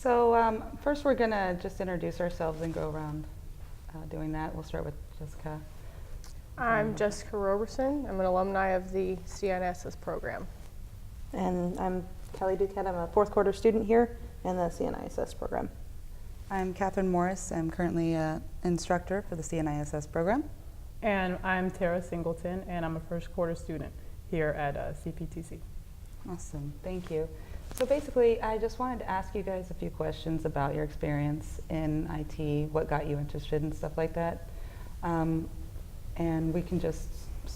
So first we're going to just introduce ourselves and go around doing that. We'll start with Jessica. I'm Jessica Roberson. I'm an alumni of the CNISS program. And I'm Kelly Duquette. I'm a fourth quarter student here in the CNISS program. I'm Catherine Morris. I'm currently an instructor for the CNISS program. And I'm Tara Singleton, and I'm a first quarter student here at CPTC. Awesome, thank you. So basically, I just wanted to ask you guys a few questions about your experience in IT, what got you interested and stuff like that. And we can just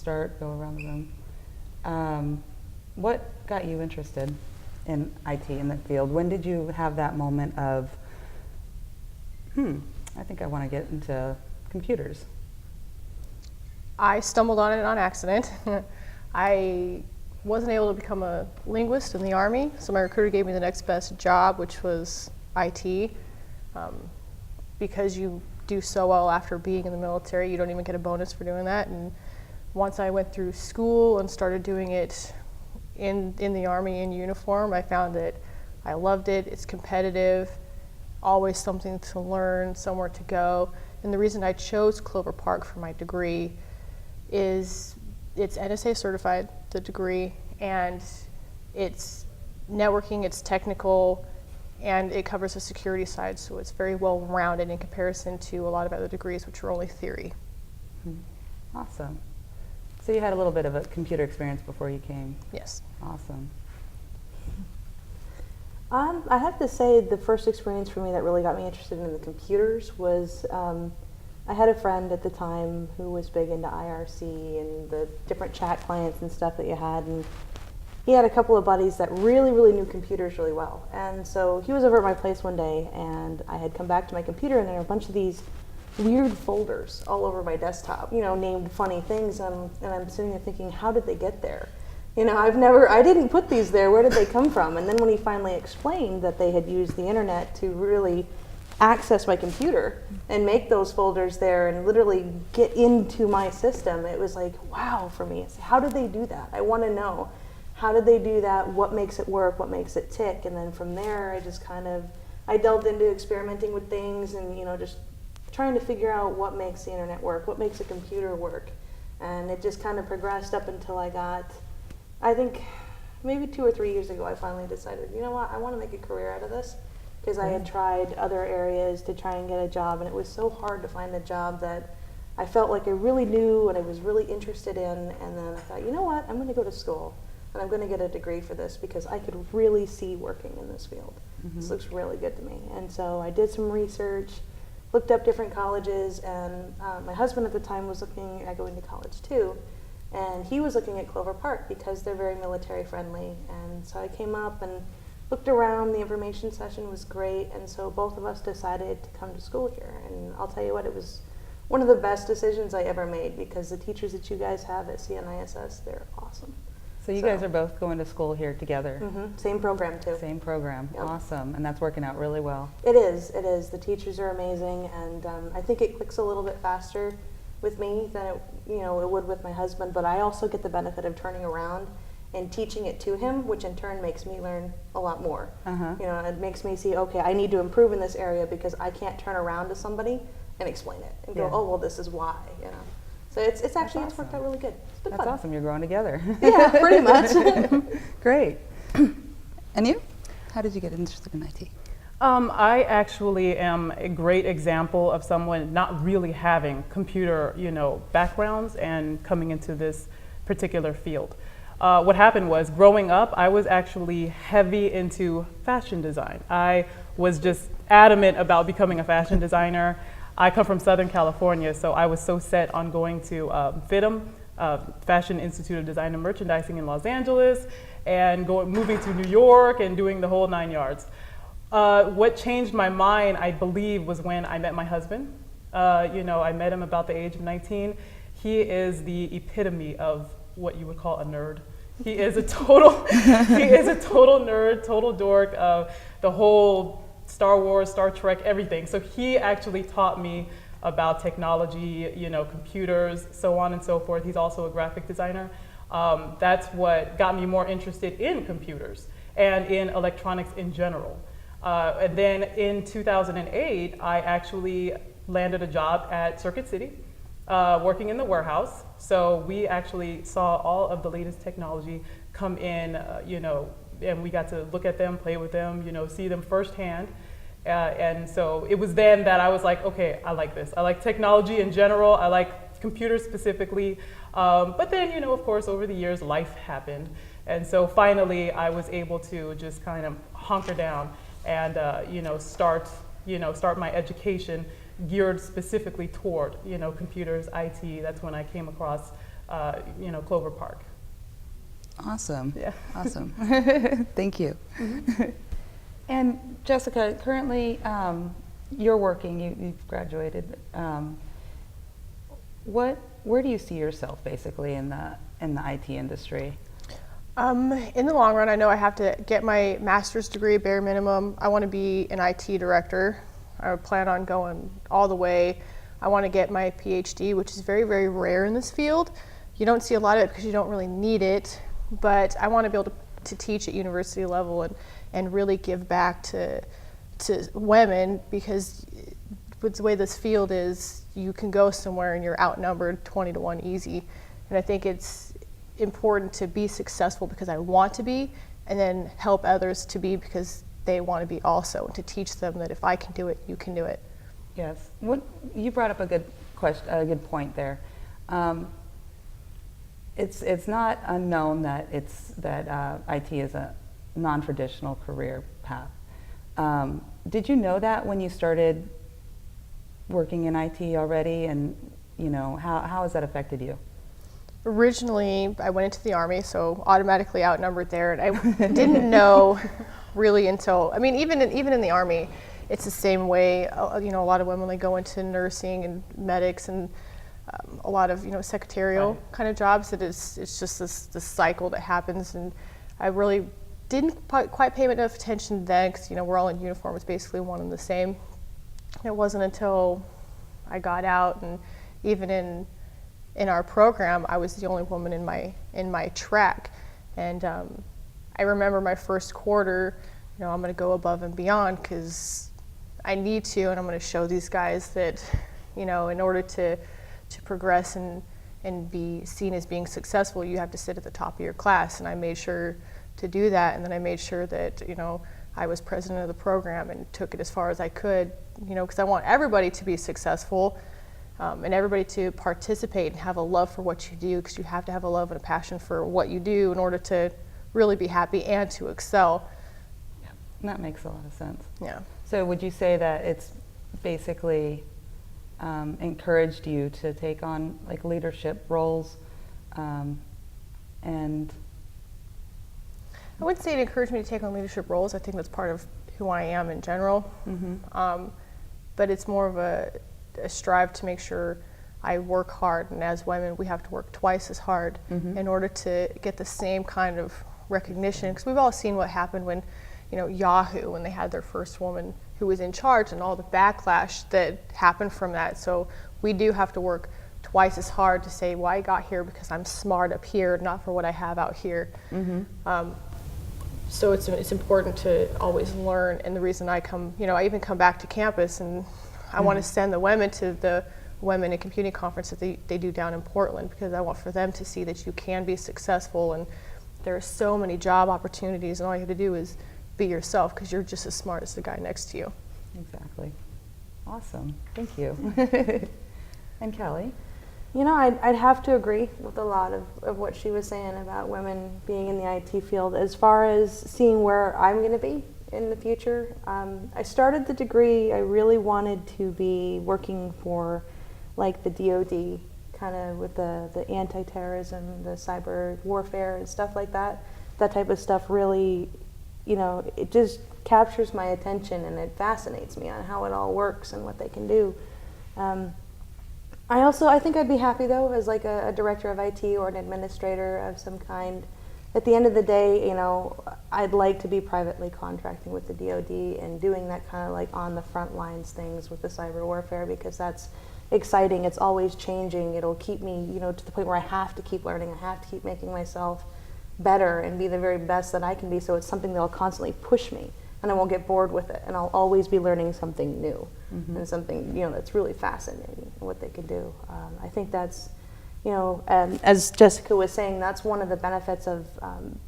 go around the room. What got you interested in IT, in the field? When did you have that moment of, I think I want to get into computers? I stumbled on it on accident. I wasn't able to become a linguist in the Army, so my recruiter gave me the next best job, which was IT. Because you do so well after being in the military, you don't even get a bonus for doing that. And once I went through school and started doing it in the Army in uniform, I found that I loved it. It's competitive, always something to learn, somewhere to go. And the reason I chose Clover Park for my degree is it's NSA certified, the degree, and it's networking, it's technical, and it covers the security side, so it's very well rounded in comparison to a lot of other degrees, which are only theory. Awesome. So you had a little bit of a computer experience before you came? Yes. Awesome. I have to say the first experience for me that really got me interested in the computers was I had a friend at the time who was big into IRC and the different chat clients and stuff that you had, and he had a couple of buddies that really knew computers really well. And so he was over at my place one day, and I had come back to my computer, and there were a bunch of these weird folders all over my desktop, named funny things, and I'm sitting there thinking, how did they get there? I didn't put these there, where did they come from? And then when he finally explained that they had used the internet to really access my computer and make those folders there and literally get into my system, it was like, wow for me. It's, how did they do that? I want to know. How did they do that? What makes it work? What makes it tick? And then from there, I delved into experimenting with things and, just trying to figure out what makes the internet work, what makes a computer work. And it just kind of progressed up until I think maybe 2 or 3 years ago, I finally decided, you know what, I want to make a career out of this, because I had tried other areas to try and get a job, and it was so hard to find a job that I felt like I really knew and I was really interested in. And then I thought, you know what, I'm going to go to school and I'm going to get a degree for this, because I could really see working in this field. This looks really good to me. And so I did some research, looked up different colleges, and my husband at the time was looking at going to college too. And he was looking at Clover Park because they're very military friendly. And so I came up and looked around. The information session was great, and so both of us decided to come to school here. And I'll tell you what, it was one of the best decisions I ever made, because the teachers that you guys have at CNISS, they're awesome. So you guys are both going to school here together? Same program too. Same program. Yep. Awesome. And that's working out really well. It is. The teachers are amazing, and I think it clicks a little bit faster with me than it would with my husband, but I also get the benefit of turning around and teaching it to him, which in turn makes me learn a lot more. It makes me see, okay, I need to improve in this area, because I can't turn around to somebody and explain it and go, oh, well, this is why. So it's actually awesome. It's worked out really good. It's been That's fun. awesome. You're growing together. Yeah, pretty much. Great. And you? How did you get interested in IT? I actually am a great example of someone not really having computer, backgrounds and coming into this particular field. What happened was, growing up, I was actually heavy into fashion design. I was just adamant about becoming a fashion designer. I come from Southern California, so I was so set on going to FIDM, Fashion Institute of Design and Merchandising in Los Angeles, and moving to New York and doing the whole 9 yards. What changed my mind, I believe, was when I met my husband. I met him about the age of 19. He is the epitome of what you would call a nerd. He is a total nerd, total dork, the whole Star Wars, Star Trek, everything. So he actually taught me about technology, computers, so on and so forth. He's also a graphic designer. That's what got me more interested in computers and in electronics in general. And then in 2008, I actually landed a job at Circuit City, working in the warehouse. So we actually saw all of the latest technology come in, and we got to look at them, play with them, see them firsthand. And so it was then that I was like, okay, I like this. I like technology in general. I like computers specifically. But then, of course, over the years, life happened. And so finally, I was able to just kind of hunker down and, start my education geared specifically toward, computers, IT. That's when I came across, Clover Park. Awesome. Yeah. Awesome. Thank you. And Jessica, currently you're working, you've graduated. Where do you see yourself basically in the IT industry? In the long run, I know I have to get my master's degree, bare minimum. I want to be an IT director. I plan on going all the way. I want to get my PhD, which is very, very rare in this field. You don't see a lot of it because you don't really need it, but I want to be able to teach at university level and really give back to women, because with the way this field is, you can go somewhere and you're outnumbered 20-1 easy. And I think it's important to be successful because I want to be, and then help others to be because they want to be also, and to teach them that if I can do it, you can do it. Yes. You brought up a good question, a good point there. It's not unknown that IT is a non-traditional career path. Did you know that when you started working in IT already, and how has that affected you? Originally, I went into the Army, so automatically outnumbered there, and I didn't know really until, even in the Army, it's the same way. A lot of women, they go into nursing and medics and a lot of secretarial kind of jobs. It's just this cycle that happens, and I really didn't quite pay enough attention then, because we're all in uniform. It's basically one and the same. It wasn't until I got out, and even in our program, I was the only woman in my track, and I remember my first quarter. I'm going to go above and beyond because I need to, and I'm going to show these guys that, in order to progress and be seen as being successful, you have to sit at the top of your class. And I made sure to do that, and then I made sure that I was president of the program and took it as far as I could, because I want everybody to be successful. And everybody to participate and have a love for what you do, because you have to have a love and a passion for what you do in order to really be happy and to excel. Yeah, that makes a lot of sense. Yeah. So would you say that it's basically encouraged you to take on like leadership roles, and I wouldn't say it encouraged me to take on leadership roles. I think that's part of who I am in general. But it's more of a strive to make sure I work hard, and as women we have to work twice as hard in order to get the same kind of recognition, because we've all seen what happened when Yahoo, when they had their first woman who was in charge, and all the backlash that happened from that. So we do have to work twice as hard to say, well, I got here because I'm smart up here, not for what I have out here. So it's important to always learn, and the reason I I even come back to campus, and I want to send the women to the Women in Computing Conference that they do down in Portland, because I want for them to see that you can be successful, and there are so many job opportunities, and all you have to do is be yourself, because you're just as smart as the guy next to you. Exactly. Awesome. Thank you. And Kelly? I'd have to agree with a lot of what she was saying about women being in the IT field. As far as seeing where I'm going to be in the future, I started the degree, I really wanted to be working for like the DoD, kind of with the anti-terrorism, the cyber warfare and stuff like that. That type of stuff really, it just captures my attention, and it fascinates me on how it all works and what they can do. I think I'd be happy though as like a director of IT or an administrator of some kind. At the end of the day, I'd like to be privately contracting with the DoD and doing that kind of like on the front lines things with the cyber warfare, because that's exciting. It's always changing. It'll keep me, to the point where I have to keep learning. I have to keep making myself better and be the very best that I can be. So it's something that'll constantly push me. and I won't get bored with it, and I'll always be learning something new and something, that's really fascinating what they can do. I think that's, as Jessica was saying, that's one of the benefits of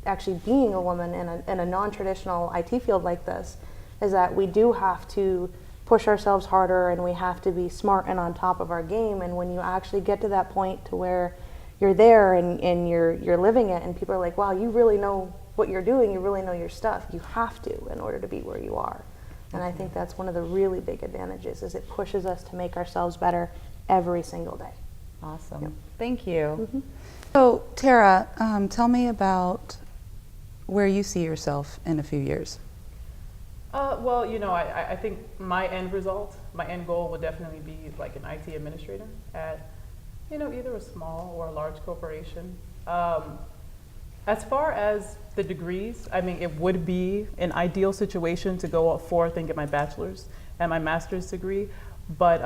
actually being a woman in a non-traditional IT field like this, is that we do have to push ourselves harder, and we have to be smart and on top of our game. And when you actually get to that point to where you're there and you're living it, and people are like, wow, you really know what you're doing, you really know your stuff, you have to in order to be where you are. And I think that's one of the really big advantages, is it pushes us to make ourselves better every single day. Awesome. Yep. Thank you. So, Tara, tell me about where you see yourself in a few years. Well, I think my end goal would definitely be like an IT administrator at, either a small or a large corporation. As far as the degrees, I mean, it would be an ideal situation to go forth and get my bachelor's and my master's degree. But,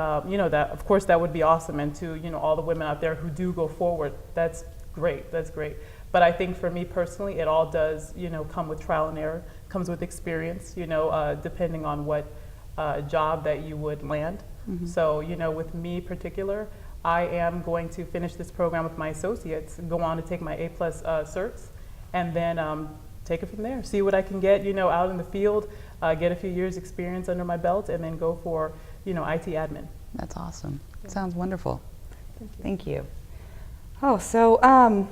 that, of course, that would be awesome. And to, all the women out there who do go forward, that's great. That's great. But I think for me personally, it all does, come with trial and error, comes with experience, depending on what job that you would land. So, with me particular, I am going to finish this program with my associates, go on to take my A+ certs, and then take it from there. See what I can get, out in the field, get a few years experience under my belt, and then go for, IT admin. That's awesome. Yeah. Sounds wonderful. Thank you. Thank you. Oh, so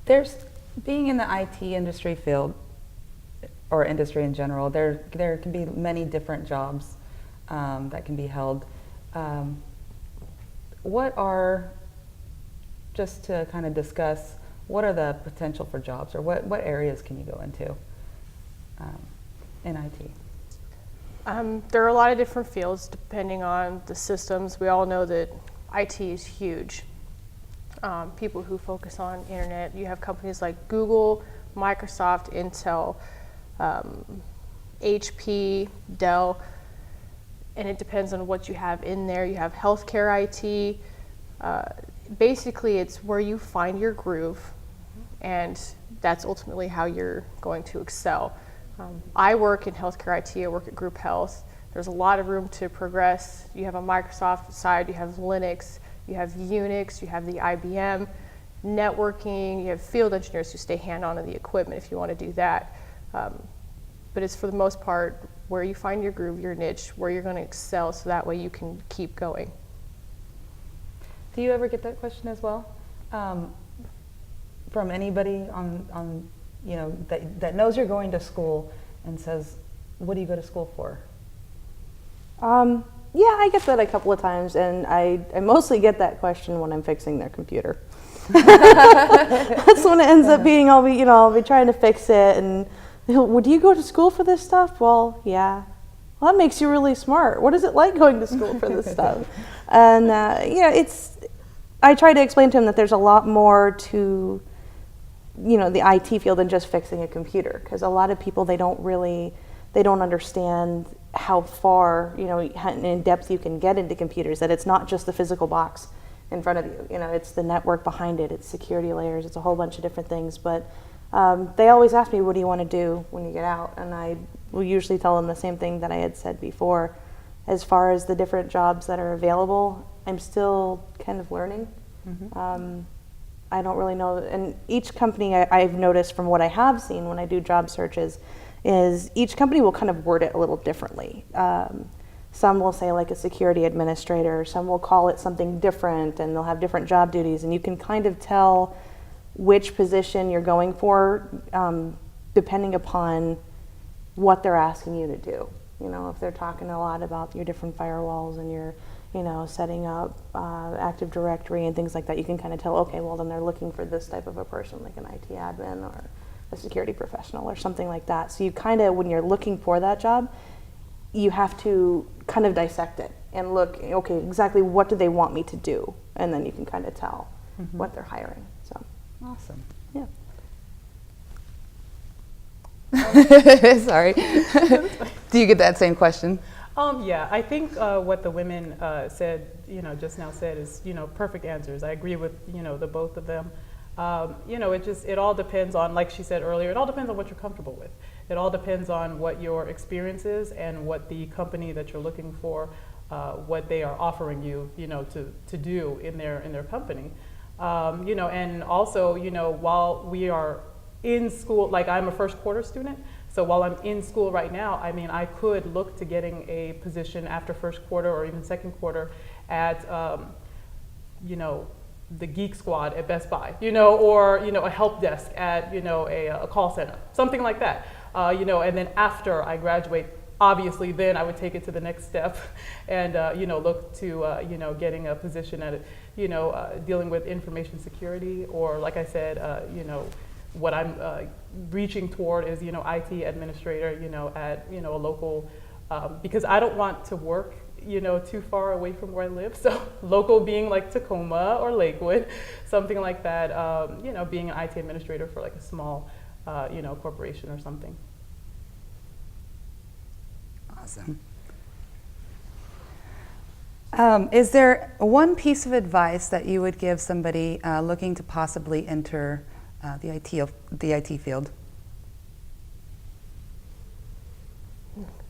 there's being in the IT industry field, or industry in general, there can be many different jobs that can be held. What are, just to kind of discuss, what are the potential for jobs, or what areas can you go into in IT? There are a lot of different fields depending on the systems. We all know that IT is huge. People who focus on internet, you have companies like Google, Microsoft, Intel, HP, Dell, and it depends on what you have in there. You have healthcare IT. Basically, it's where you find your groove, and that's ultimately how you're going to excel. I work in healthcare IT. I work at Group Health. There's a lot of room to progress. You have a Microsoft side, you have Linux, you have Unix, you have the IBM, networking, you have field engineers who stay hand-on in the equipment if you want to do that. But it's for the most part where you find your groove, your niche, where you're going to excel, so that way you can keep going. Do you ever get that question as well from anybody on that knows you're going to school and says, "What do you go to school for?" Yeah, I get that a couple of times, and I mostly get that question when I'm fixing their computer. That's when it ends up being, I'll be trying to fix it, and well, do you go to school for this stuff? Well, yeah. Well, that makes you really smart. What is it like going to school for this stuff? And I try to explain to him that there's a lot more to, the IT field than just fixing a computer, because a lot of people, they don't understand how far, in depth you can get into computers, that it's not just the physical box in front of you. It's the network behind it, it's security layers, it's a whole bunch of different things. But they always ask me, what do you want to do when you get out? And I will usually tell them the same thing that I had said before. As far as the different jobs that are available, I'm still kind of learning. I don't really know. And each company, I've noticed from what I have seen when I do job searches, is each company will kind of word it a little differently. Some will say like a security administrator, some will call it something different, and they'll have different job duties, and you can kind of tell which position you're going for depending upon what they're asking you to do. If they're talking a lot about your different firewalls and your, setting up Active Directory and things like that, you can kind of tell, okay, well then they're looking for this type of a person, like an IT admin or a security professional or something like that. So you kind of, when you're looking for that job, you have to kind of dissect it and look, okay, exactly what do they want me to do? And then you can kind of tell what they're hiring. So Awesome. yeah. Sorry. Do you get that same question? Yeah, I think what the women said, just now said is, perfect answers. I agree with, the both of them. It all depends on, like she said earlier, it all depends on what you're comfortable with. It all depends on what your experience is and what the company that you're looking for, what they are offering you, to do in their company. And also, while we are in school, like I'm a first quarter student, so while I'm in school right now, I mean, I could look to getting a position after first quarter or even second quarter at, the Geek Squad at Best Buy, or, a help desk at, a call center, something like that. And then after I graduate, obviously then I would take it to the next step and, look to, getting a position at, dealing with information security, or like I said, what I'm reaching toward is, IT administrator, at, a local, because I don't want to work, too far away from where I live. So local being like Tacoma or Lakewood, something like that, being an IT administrator for like a small, corporation or something. Awesome. Is there one piece of advice that you would give somebody looking to possibly enter the IT field?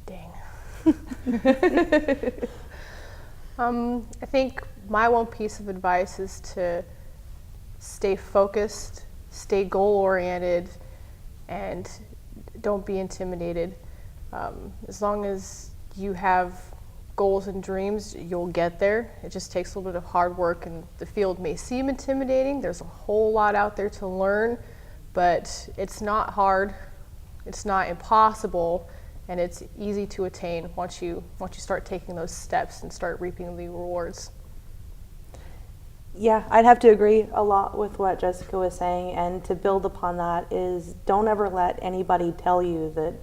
Dang. I think my one piece of advice is to stay focused, stay goal-oriented, and don't be intimidated. As long as you have goals and dreams, you'll get there. It just takes a little bit of hard work, and the field may seem intimidating. There's a whole lot out there to learn, but it's not hard, it's not impossible, and it's easy to attain once you start taking those steps and start reaping the rewards. Yeah, I'd have to agree a lot with what Jessica was saying, and to build upon that is don't ever let anybody tell you that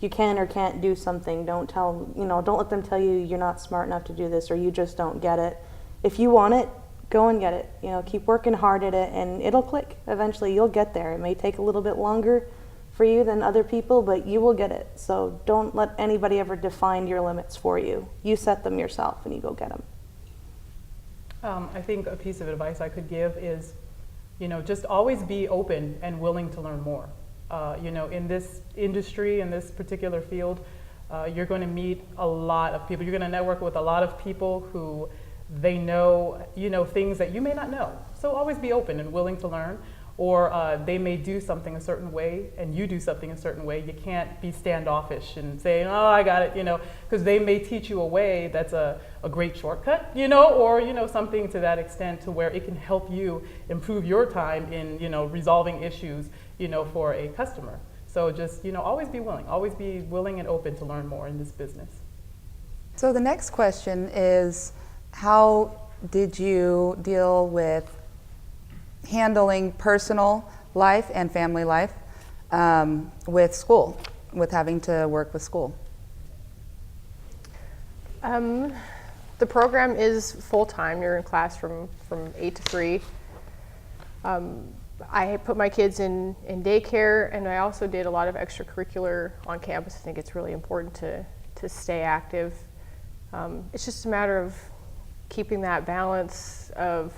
you can or can't do something. Don't let them tell you you're not smart enough to do this or you just don't get it. If you want it, go and get it. Keep working hard at it and it'll click. Eventually you'll get there. It may take a little bit longer for you than other people, but you will get it. So don't let anybody ever define your limits for you. You set them yourself and you go get them. I think a piece of advice I could give is, just always be open and willing to learn more. In this industry, in this particular field, you're going to meet a lot of people. You're going to network with a lot of people who they know, things that you may not know. So always be open and willing to learn. Or they may do something a certain way and you do something a certain way. You can't be standoffish and say, oh, I got it, because they may teach you a way that's a great shortcut, or, something to that extent to where it can help you improve your time in, resolving issues, for a customer. So just, always be willing and open to learn more in this business. So the next question is, how did you deal with handling personal life and family life with school, with having to work with school? The program is full-time. You're in class from 8 to 3. I put my kids in daycare, and I also did a lot of extracurricular on campus. I think it's really important to stay active. It's just a matter of keeping that balance of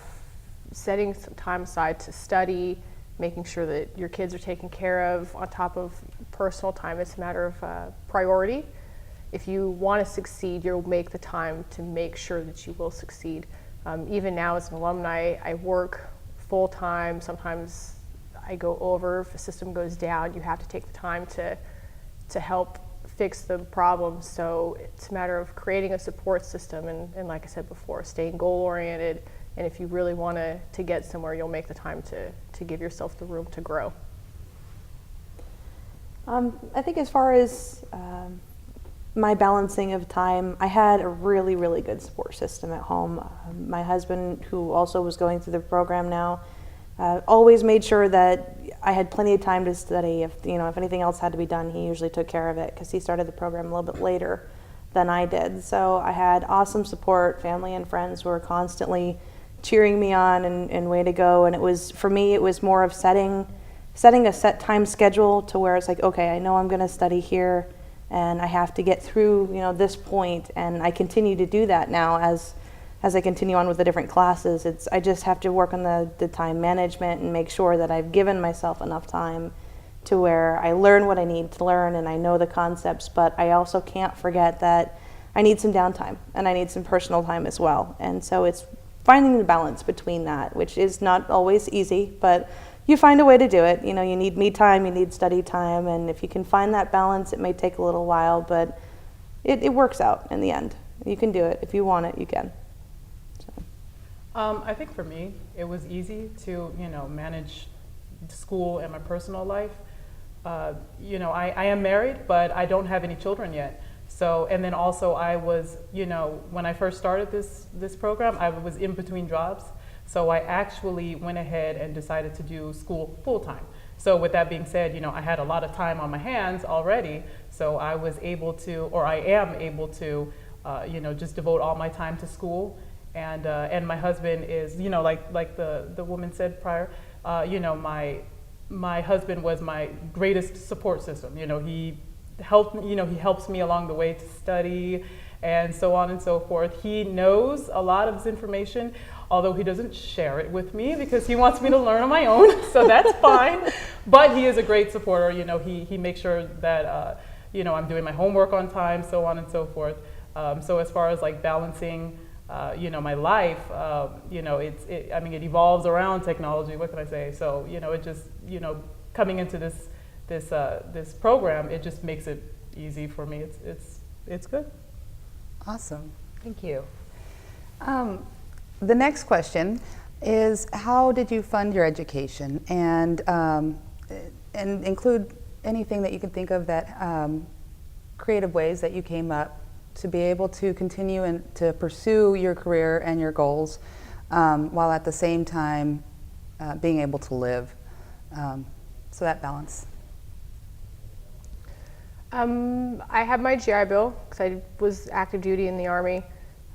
setting some time aside to study, making sure that your kids are taken care of on top of personal time. It's a matter of priority. If you want to succeed, you'll make the time to make sure that you will succeed. Even now as an alumni, I work full-time. Sometimes I go over. If a system goes down, you have to take the time to help fix the problem. So it's a matter of creating a support system and like I said before, staying goal-oriented. And if you really want to get somewhere, you'll make the time to give yourself the room to grow. I think as far as my balancing of time, I had a really, really good support system at home. My husband, who also was going through the program now, always made sure that I had plenty of time to study. If anything else had to be done, he usually took care of it because he started the program a little bit later than I did. So I had awesome support, family and friends who were constantly cheering me on and way to go. And it was, for me, it was more of setting a set time schedule to where it's like, okay, I know I'm going to study here and I have to get through, this point. And I continue to do that now as as I continue on with the different classes, I just have to work on the time management and make sure that I've given myself enough time to where I learn what I need to learn and I know the concepts, but I also can't forget that I need some downtime and I need some personal time as well. And so it's finding the balance between that, which is not always easy, but you find a way to do it. You know, you need me time, you need study time, and if you can find that balance, it may take a little while, but it works out in the end. You can do it. If you want it, you can. I think for me, it was easy to, manage school and my personal life. I am married, but I don't have any children yet. So, and then also I was, when I first started this program, I was in between jobs. So I actually went ahead and decided to do school full time. So with that being said, I had a lot of time on my hands already. So I was able to, or I am able to, just devote all my time to school. And my husband is, like the woman said prior, my husband was my greatest support system. He helps me along the way to study and so on and so forth. He knows a lot of this information, although he doesn't share it with me because he wants me to learn on my own, so that's fine. But he is a great supporter. He makes sure that, I'm doing my homework on time, so on and so forth. So as far as like balancing, my life, it evolves around technology. What can I say? So, it just, coming into this program, it just makes it easy for me. It's good. Awesome. Thank you. The next question is, how did you fund your education? And include anything that you can think of that creative ways that you came up to be able to continue and to pursue your career and your goals, while at the same time being able to live. So that balance. I have my GI Bill because I was active duty in the Army.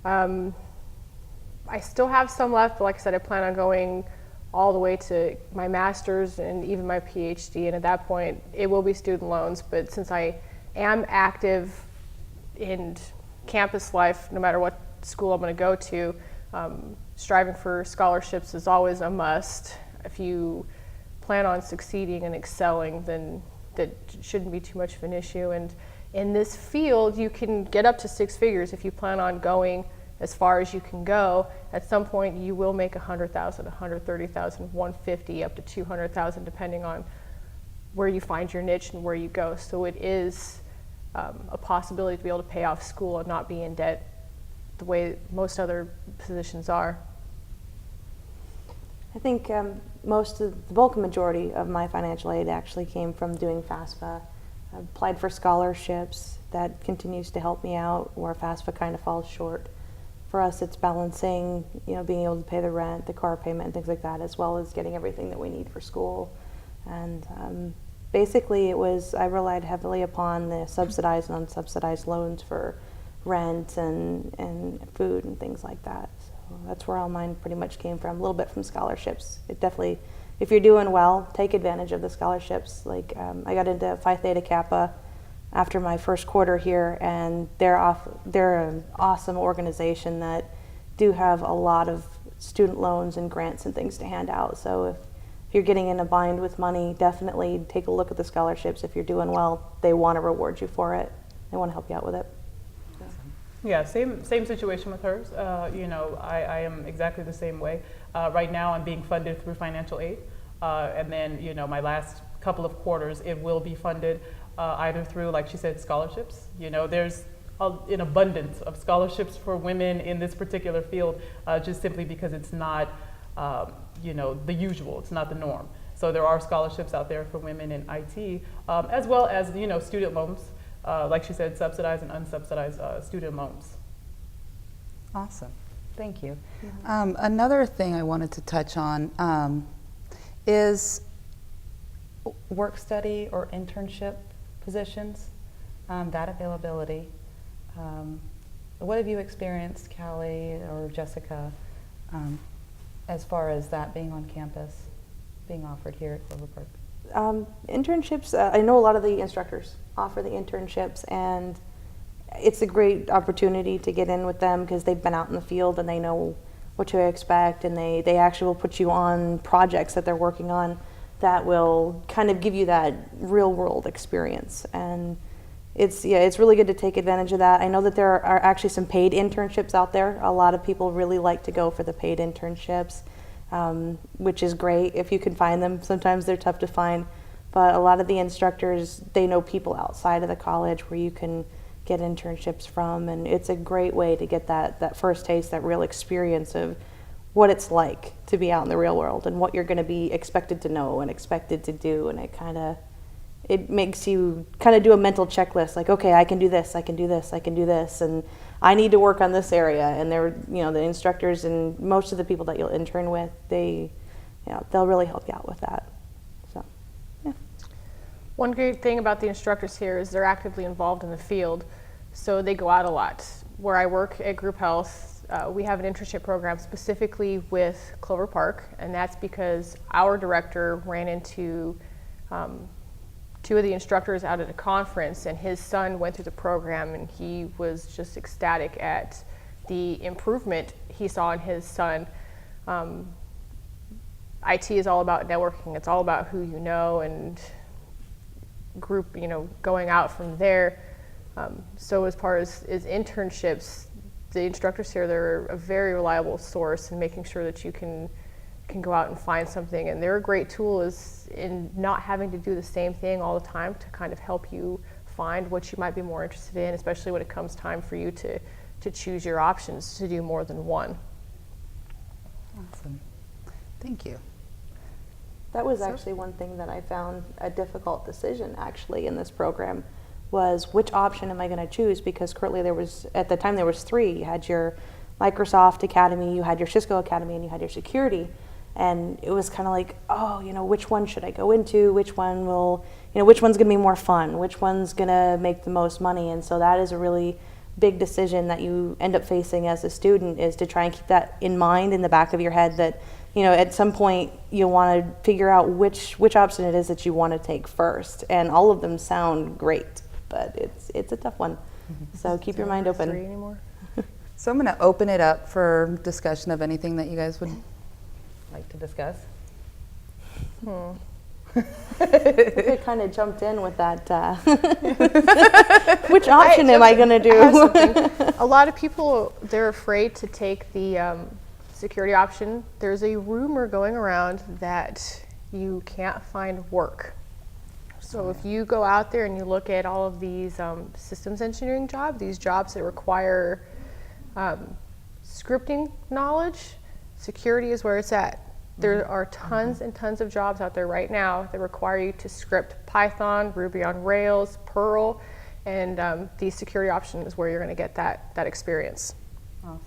I still have some left, but like I said, I plan on going all the way to my master's and even my PhD, and at that point it will be student loans. But since I am active in campus life, no matter what school I'm going to go to, striving for scholarships is always a must. If you plan on succeeding and excelling, then that shouldn't be too much of an issue. And in this field, you can get up to 6 figures if you plan on going as far as you can go. At some point, you will make 100,000, 130,000, 150, up to 200,000, depending on where you find your niche and where you go. So it is a possibility to be able to pay off school and not be in debt the way most other positions are. I think the bulk majority of my financial aid actually came from doing FAFSA. I applied for scholarships. That continues to help me out where FAFSA kind of falls short. For us, it's balancing, being able to pay the rent, the car payment, and things like that, as well as getting everything that we need for school. And basically, I relied heavily upon the subsidized and unsubsidized loans for rent and food and things like that. So that's where all mine pretty much came from. A little bit from scholarships. It definitely, if you're doing well, take advantage of the scholarships. Like I got into Phi Theta Kappa after my first quarter here, and they're an awesome organization that do have a lot of student loans and grants and things to hand out. So if you're getting in a bind with money, definitely take a look at the scholarships. If you're doing well, they want to reward you for it. They want to help you out with it. Yeah, same situation with hers. I am exactly the same way. Right now, I'm being funded through financial aid, and then my last couple of quarters, it will be funded either through, like she said, scholarships. There's an abundance of scholarships for women in this particular field, just simply because it's not, the usual. It's not the norm. So there are scholarships out there for women in IT, as well as student loans. Like she said, subsidized and unsubsidized student loans. Awesome. Thank you. Another thing I wanted to touch on is work study or internship positions, that availability. What have you experienced, Callie or Jessica, as far as that being on campus, being offered here at Clover Park? Internships, I know a lot of the instructors offer the internships, and it's a great opportunity to get in with them because they've been out in the field and they know what to expect, and they actually will put you on projects that they're working on that will kind of give you that real world experience. And it's really good to take advantage of that. I know that there are actually some paid internships out there. A lot of people really like to go for the paid internships, which is great if you can find them. Sometimes they're tough to find, but a lot of the instructors, they know people outside of the college where you can get internships from, and it's a great way to get that first taste, that real experience of what it's like to be out in the real world and what you're going to be expected to know and expected to do. And it makes you kind of do a mental checklist, like, okay, I can do this, I can do this, I can do this, and I need to work on this area. And they're, the instructors and most of the people that you'll intern with, they'll really help you out with that. So, yeah. One great thing about the instructors here is they're actively involved in the field, so they go out a lot. Where I work at Group Health, we have an internship program specifically with Clover Park, and that's because our director ran into two of the instructors out at a conference, and his son went through the program, and he was just ecstatic at the improvement he saw in his son. IT is all about networking. It's all about who you know and group, going out from there. So as far as internships, the instructors here, they're a very reliable source in making sure that you can go out and find something. And they're a great tool is in not having to do the same thing all the time to kind of help you find what you might be more interested in, especially when it comes time for you to choose your options to do more than one. Awesome. Thank you. That was actually one thing that I found a difficult decision actually in this program, was which option am I going to choose? Because currently at the time there was three. You had your Microsoft Academy, you had your Cisco Academy, and you had your security. And it was kind of like, which one should I go into? Which one which one's going to be more fun? Which one's going to make the most money? And so that is a really big decision that you end up facing as a student, is to try and keep that in mind in the back of your head that, at some point you want to figure out which option it is that you want to take first. And all of them sound great, but it's a tough one. So keep your mind open. Three anymore? So I'm going to open it up for discussion of anything that you guys would like to discuss. I kind of jumped in with that. Which option am I going to do? A lot of people, they're afraid to take the security option. There's a rumor going around that you can't find work. So if you go out there and you look at all of these systems engineering jobs, these jobs that require scripting knowledge, security is where it's at. There are tons and tons of jobs out there right now that require you to script Python, Ruby on Rails, Perl, and the security option is where you're going to get that experience. Awesome.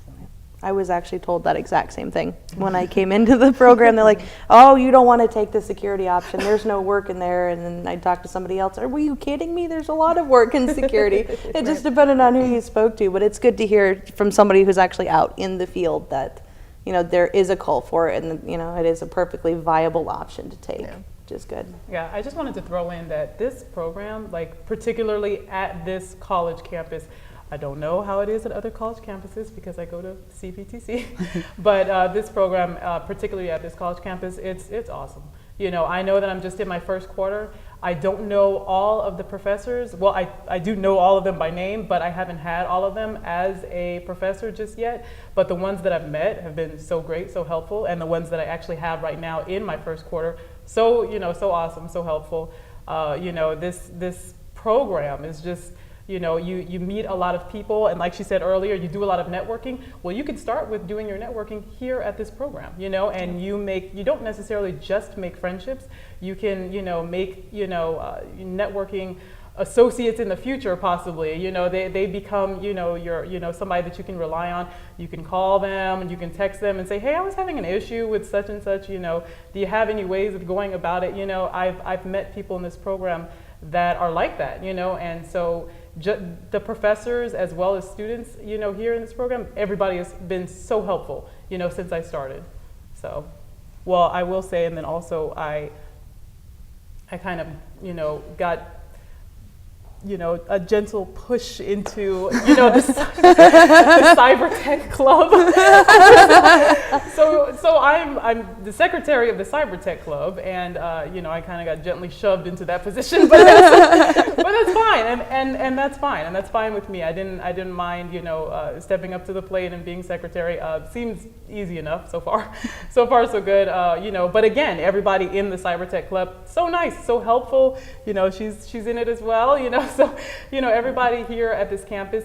I was actually told that exact same thing when I came into the program. They're like, "Oh, you don't want to take the security option. There's no work in there." And then I talked to somebody else. "Were you kidding me? There's a lot of work in security." It just depended on who you spoke to, but it's good to hear from somebody who's actually out in the field that, there is a call for it, and it is a perfectly viable option to take, which is good. Yeah, I just wanted to throw in that this program, particularly at this college campus, I don't know how it is at other college campuses because I go to CPTC, but this program, particularly at this college campus, it's awesome. I know that I'm just in my first quarter. I don't know all of the professors. Well, I do know all of them by name, but I haven't had all of them as a professor just yet. But the ones that I've met have been so great, so helpful, and the ones that I actually have right now in my first quarter, so awesome, so helpful. This program is just, you meet a lot of people, and like she said earlier, you do a lot of networking. Well, you can start with doing your networking here at this program, and you don't necessarily just make friendships. You can, make, networking associates in the future possibly. They become, your somebody that you can rely on. You can call them and you can text them and say, "Hey, I was having an issue with such and such, do you have any ways of going about it?" I've met people in this program that are like that, and so the professors as well as students, here in this program, everybody has been so helpful, since I started. So, well, I will say, and then also I kind of, got a gentle push into, the cyber tech club. so I'm the secretary of the cyber tech club, and I kind of got gently shoved into that position, but that's fine, and that's fine, and that's fine with me. I didn't mind, stepping up to the plate and being secretary. Seems easy enough so far. So far so good. But again, everybody in the cyber tech club, so nice, so helpful. She's in it as well. So everybody here at this campus,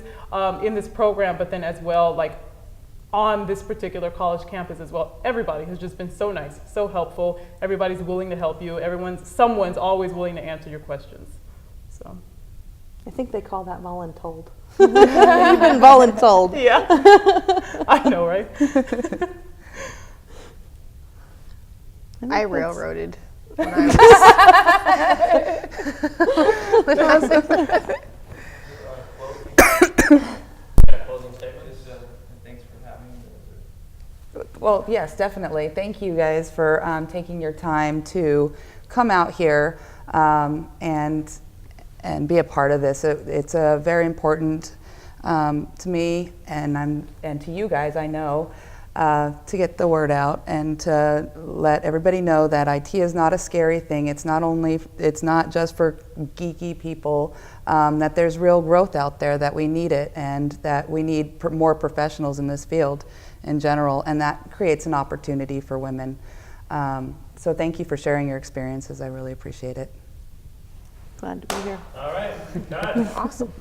in this program, but then as well, like on this particular college campus as well, everybody has just been so nice, so helpful. Everybody's willing to help you. Someone's always willing to answer your questions. So I think they call that voluntold. You've been voluntold. yeah, I know, right? I railroaded when I was. Closing statements. Thanks for having me. Well, yes, definitely. Thank you guys for taking your time to come out here and be a part of this. It's a very important to me and to you guys, I know, to get the word out and to let everybody know that IT is not a scary thing. It's not just for geeky people, that there's real growth out there, that we need it, and that we need more professionals in this field in general, and that creates an opportunity for women. So thank you for sharing your experiences. I really appreciate it. Glad to be here. All right. Done. Awesome.